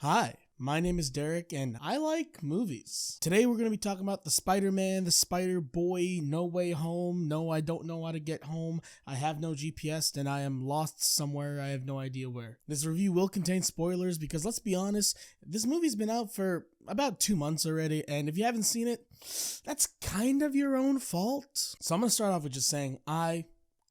Hi, my name is Derek and I like movies. Today we're going to be talking about the Spider-Man, the Spider-Boy, No Way Home. No, I don't know how to get home. I have no GPS and I am lost somewhere. I have no idea where. This review will contain spoilers because let's be honest, this movie's been out for about 2 months already, and if you haven't seen it, that's kind of your own fault. So I'm going to start off with just saying I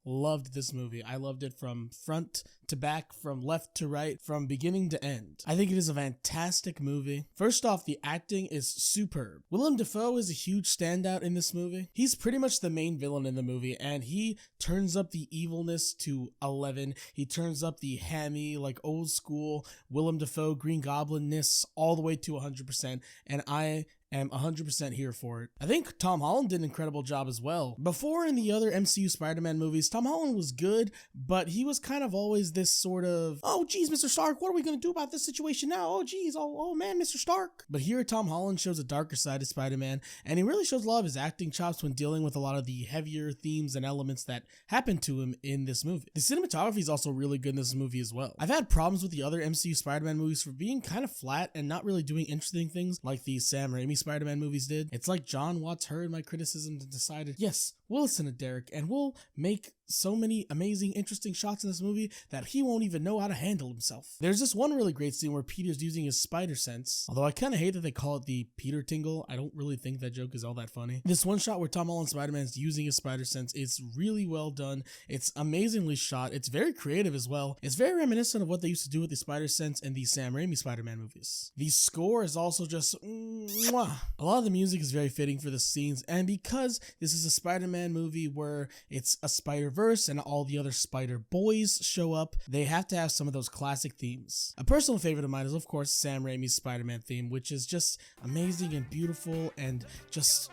loved this movie. I loved it from front to back, from left to right, from beginning to end. I think it is a fantastic movie. First off, the acting is superb. Willem Dafoe is a huge standout in this movie. He's pretty much the main villain in the movie, and he turns up the evilness to 11. He turns up the hammy, like old school Willem Dafoe Green Goblin-ness all the way to 100%, and I am 100% here for it. I think Tom Holland did an incredible job as well. Before, in the other MCU Spider-Man movies, Tom Holland was good, but he was kind of always this sort of, oh geez, Mr. Stark, what are we gonna do about this situation now? Oh geez, oh man, Mr. Stark. But here Tom Holland shows a darker side of Spider-Man, and he really shows a lot of his acting chops when dealing with a lot of the heavier themes and elements that happen to him in this movie. The cinematography is also really good in this movie as well. I've had problems with the other MCU Spider-Man movies for being kind of flat and not really doing interesting things like the Sam Raimi Spider-Man movies did. It's like John Watts heard my criticisms and decided, yes, we'll listen to Derek and we'll make so many amazing, interesting shots in this movie that he won't even know how to handle himself. There's this one really great scene where Peter's using his spider sense, although I kind of hate that they call it the Peter tingle. I don't really think that joke is all that funny. This one shot where Tom Holland Spider-Man's using his spider sense is really well done. It's amazingly shot. It's very creative as well. It's very reminiscent of what they used to do with the spider sense in the Sam Raimi Spider-Man movies. The score is also just mwah. A lot of the music is very fitting for the scenes, and because this is a Spider-Man movie where it's a Spider-Verse and all the other Spider-Boys show up, they have to have some of those classic themes. A personal favorite of mine is, of course, Sam Raimi's Spider-Man theme, which is just amazing and beautiful and just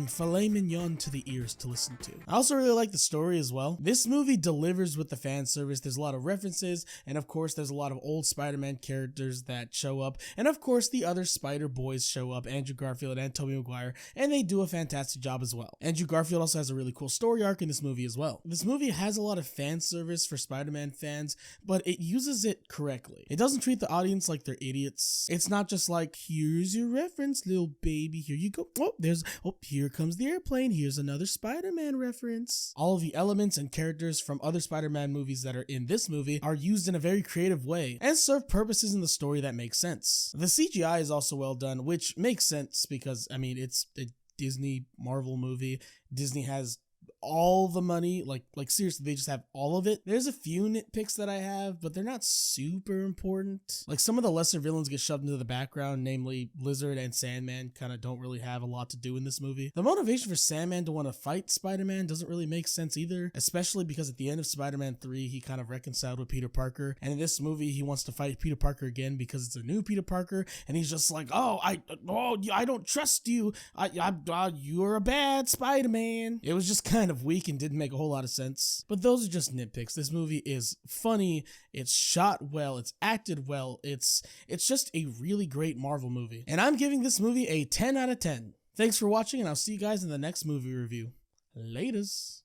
filet mignon to the ears to listen to. I also really like the story as well. This movie delivers with the fan service. There's a lot of references, and of course, there's a lot of old Spider-Man characters that show up, and of course, the other Spider-Boys show up, Andrew Garfield and Tobey Maguire, and they do a fantastic job as well. Andrew Garfield also has a really cool story arc in this movie as well. This movie has a lot of fan service for Spider-Man fans, but it uses it correctly. It doesn't treat the audience like they're idiots. It's not just like, here's your reference, little baby, here you go. Here comes the airplane, here's another Spider-Man reference. All of the elements and characters from other Spider-Man movies that are in this movie are used in a very creative way and serve purposes in the story that make sense. The CGI is also well done, which makes sense because, I mean, it's a Disney Marvel movie. Disney has all the money, like seriously, they just have all of it. There's a few nitpicks that I have, but they're not super important. Like, some of the lesser villains get shoved into the background, namely Lizard and Sandman kind of don't really have a lot to do in this movie. The motivation for Sandman to want to fight Spider-Man doesn't really make sense either, especially because at the end of Spider-Man 3, he kind of reconciled with Peter Parker, and in this movie, he wants to fight Peter Parker again because it's a new Peter Parker, and he's just like, I don't trust you. You're a bad Spider-Man. It was just kind of weak and didn't make a whole lot of sense. But those are just nitpicks. This movie is funny, it's shot well, it's acted well, it's just a really great Marvel movie. And I'm giving this movie a 10 out of 10. Thanks for watching, and I'll see you guys in the next movie review. Laters.